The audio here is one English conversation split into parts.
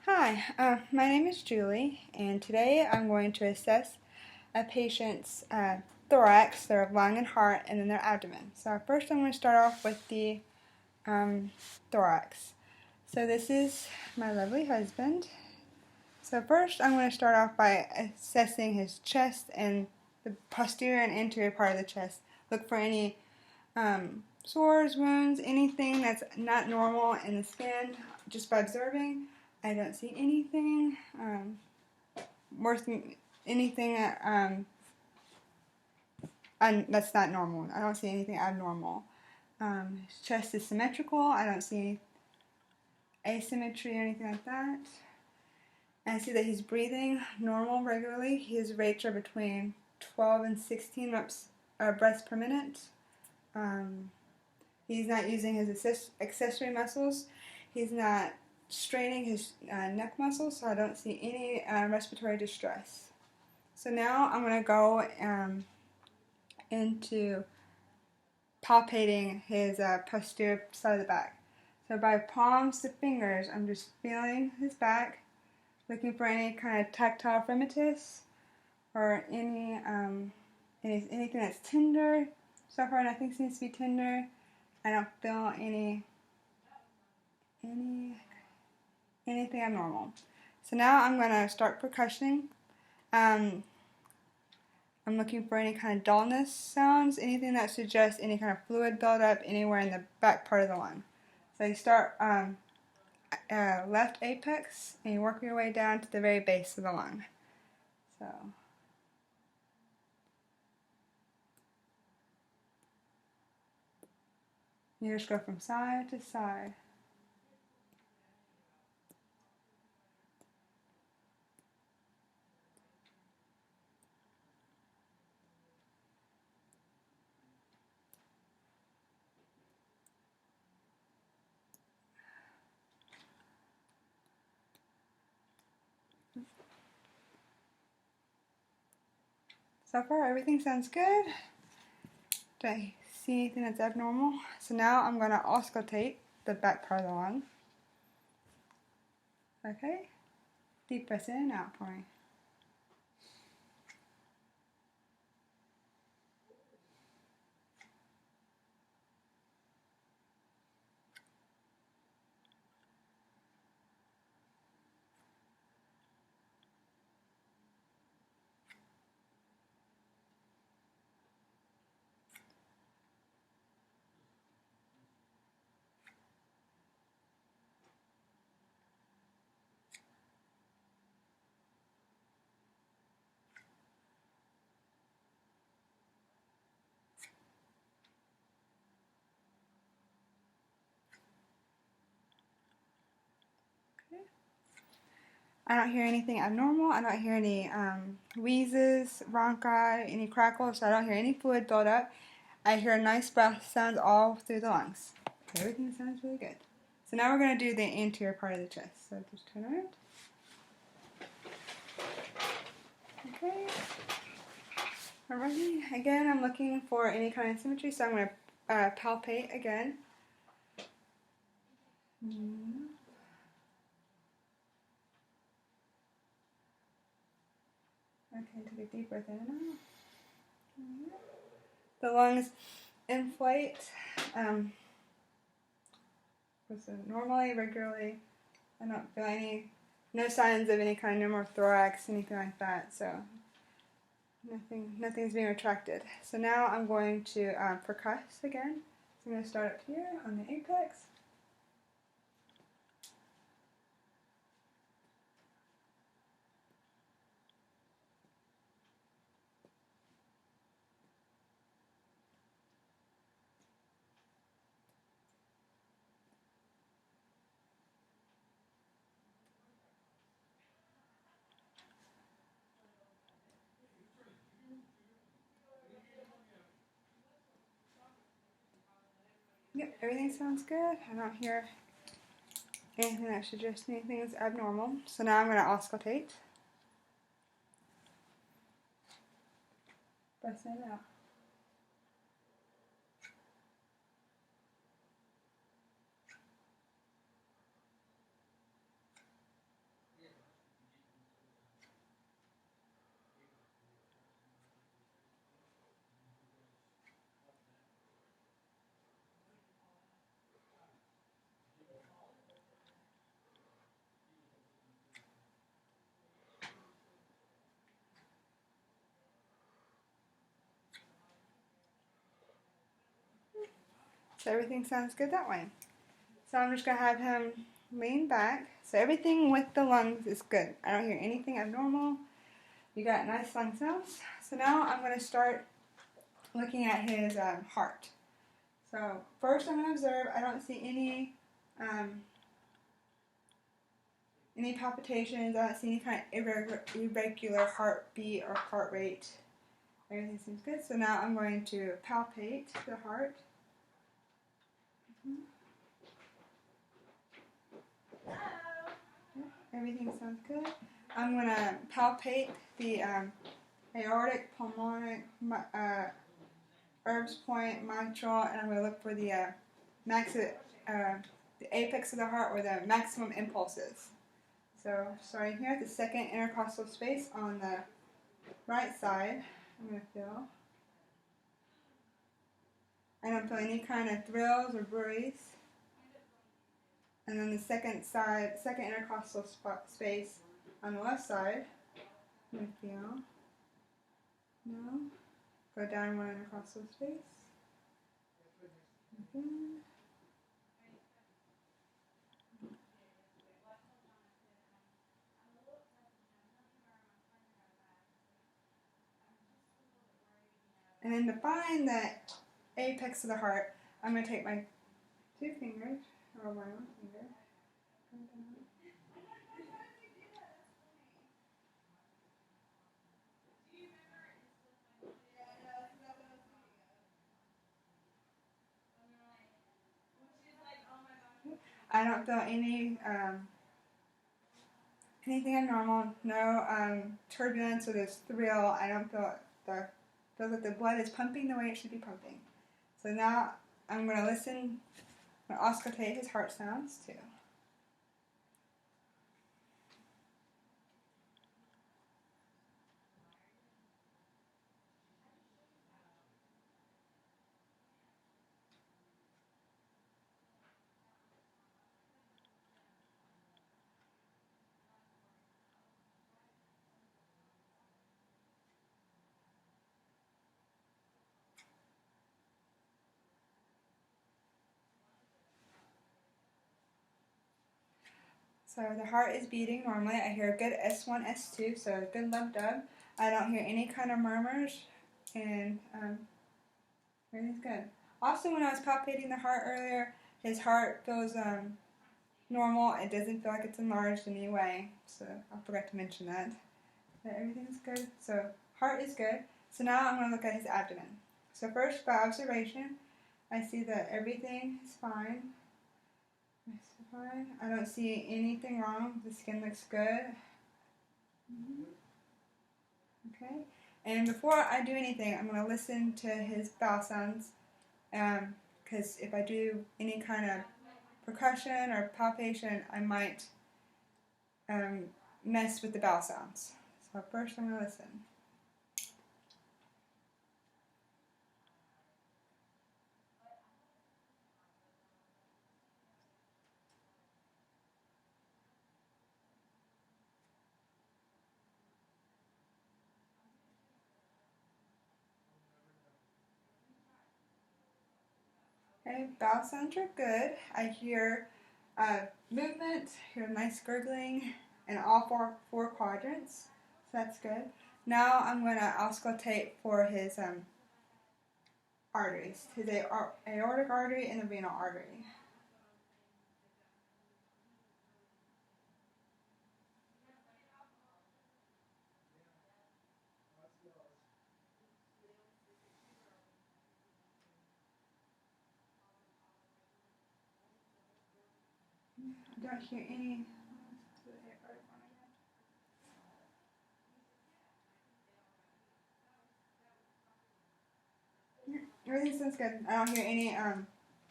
Hi, my name is Julie, and today I'm going to assess a patient's thorax, their lung and heart, and then their abdomen. So first I'm going to start off with the thorax. So this is my lovely husband. So first I'm going to start off by assessing his chest and the posterior and anterior part of the chest. Look for any sores, wounds, anything that's not normal in the skin just by observing. I don't see anything worth anything that's not normal. I don't see anything abnormal. His chest is symmetrical. I don't see asymmetry or anything like that. I see that he's breathing normal regularly. His rates are between 12 and 16 breaths per minute. He's not using his accessory muscles. He's not straining his neck muscles, so I don't see any respiratory distress. So now I'm going to go into palpating his posterior side of the back. So by palms of fingers, I'm just feeling his back, looking for any kind of tactile fremitus or anything that's tender. So far, nothing seems to be tender. I don't feel anything abnormal. So now I'm going to start percussioning. I'm looking for any kind of dullness sounds, anything that suggests any kind of fluid buildup anywhere in the back part of the lung. So you start left apex and you work your way down to the very base of the lung. So you just go from side to side. So far everything sounds good. Don't see anything that's abnormal. So now I'm going to auscultate the back part of the lung. Okay, deep breath in and out for me. I don't hear anything abnormal. I don't hear any wheezes, bronchi, any crackles. So I don't hear any fluid buildup. I hear nice breath sounds all through the lungs. Everything sounds really good. So now we're going to do the anterior part of the chest. So just turn around. Okay. Alrighty. Again, I'm looking for any kind of symmetry, so I'm going to palpate again. Okay, take a deep breath in and out. The lungs inflate normally, regularly. I don't feel no signs of any kind of pneumothorax, anything like that. So nothing's being retracted. So now I'm going to percuss again. So I'm going to start up here on the apex. Yep, everything sounds good. I don't hear anything that suggests anything is abnormal. So now I'm going to auscultate. Breath in and out. So everything sounds good that way. So I'm just going to have him lean back. So everything with the lungs is good. I don't hear anything abnormal. You got nice lung sounds. So now I'm going to start looking at his heart. So first I'm going to observe. I don't see any palpitations. I don't see any kind of irregular heartbeat or heart rate. Everything seems good. So now I'm going to palpate the heart. Everything sounds good. I'm going to palpate the aortic, pulmonic, Herb's point, mitral, and I'm going to look for the the apex of the heart where the maximum impulse is. So starting here at the second intercostal space on the right side, I'm going to feel. I don't feel any kind of thrills or worries. And then the second intercostal space on the left side, I'm going to feel. No. Go down one intercostal space. Again. And then to find the apex of the heart, I'm going to take my two fingers, or my one finger. I don't feel anything abnormal, no turbulence or this thrill. I don't feel feel that the blood is pumping the way it should be pumping. So now I'm going to listen, I'm going to auscultate his heart sounds too. So the heart is beating normally. I hear a good S1, S2, so a good love dub. I don't hear any kind of murmurs, and everything's good. Also, when I was palpating the heart earlier, his heart feels normal. It doesn't feel like it's enlarged in any way, so I forgot to mention that. But everything's good. So heart is good. So now I'm going to look at his abdomen. So first, by observation, I see that everything is fine. I don't see anything wrong. The skin looks good. Okay. And before I do anything, I'm going to listen to his bowel sounds. Because if I do any kind of percussion or palpation, I might mess with the bowel sounds. So first I'm going to listen. Okay, bowel sounds are good. I hear movement, hear nice gurgling in all four quadrants. So that's good. Now I'm going to auscultate for his arteries, his aortic artery and the renal artery. I don't hear any. Everything sounds good. I don't hear any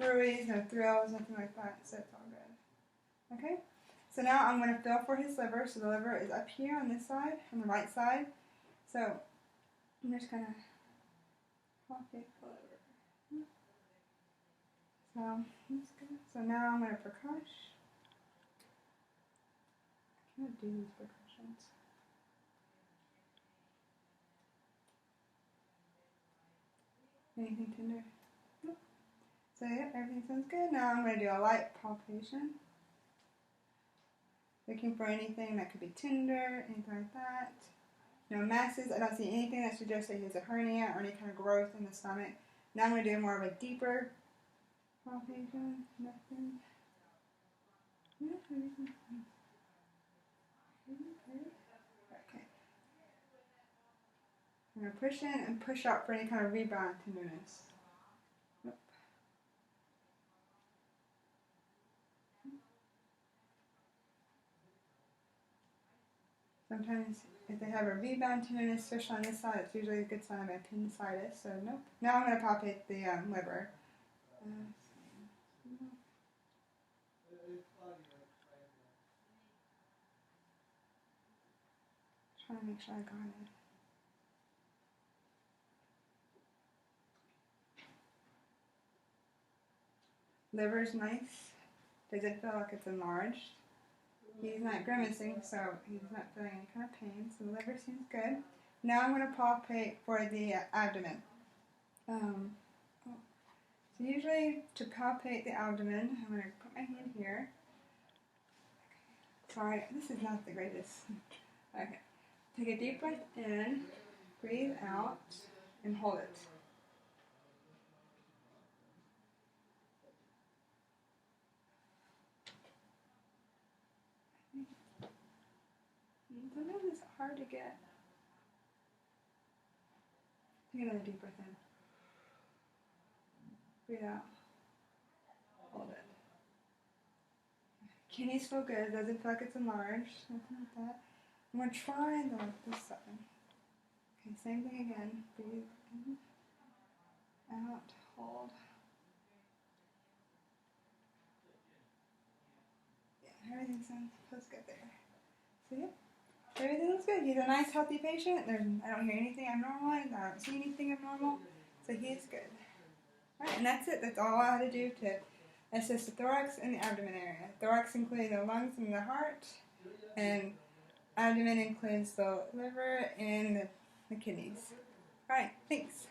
worries, no thrills, nothing like that, so it's all good. Okay? So now I'm going to feel for his liver. So the liver is up here on this side, on the right side. So I'm just going to palpate the liver. So that's good. So now I'm going to percuss. I can't do these percussions. Anything tender? Nope. So yeah, everything sounds good. Now I'm going to do a light palpation. Looking for anything that could be tender, anything like that. No masses. I don't see anything that suggests that he has a hernia or any kind of growth in the stomach. Now I'm going to do more of a deeper palpation. Nothing. Yeah, everything's fine. Okay. I'm going to push in and push out for any kind of rebound tenderness. Nope. Sometimes if they have a rebound tenderness, especially on this side, it's usually a good sign of appendicitis. So nope. Now I'm going to palpate the liver. Trying to make sure I got it. Liver's nice. Does it feel like it's enlarged? He's not grimacing, so he's not feeling any kind of pain. So the liver seems good. Now I'm going to palpate for the abdomen. So usually to palpate the abdomen, I'm going to put my hand here. Sorry, this is not the greatest. Okay. Take a deep breath in, breathe out, and hold it. Sometimes it's hard to get. Take another deep breath in. Breathe out. Hold it. Kidneys feel good. Doesn't feel like it's enlarged. Nothing like that. I'm going to try and go this side. Okay, same thing again. Breathe in, out, hold. Yeah, everything feels good there. So yeah, everything looks good. He's a nice, healthy patient. I don't hear anything abnormal. I don't see anything abnormal. So he's good. Alright, and that's it. That's all I had to do to assess the thorax and the abdomen area. Thorax including the lungs and the heart, and abdomen includes the liver and the kidneys. Alright, thanks.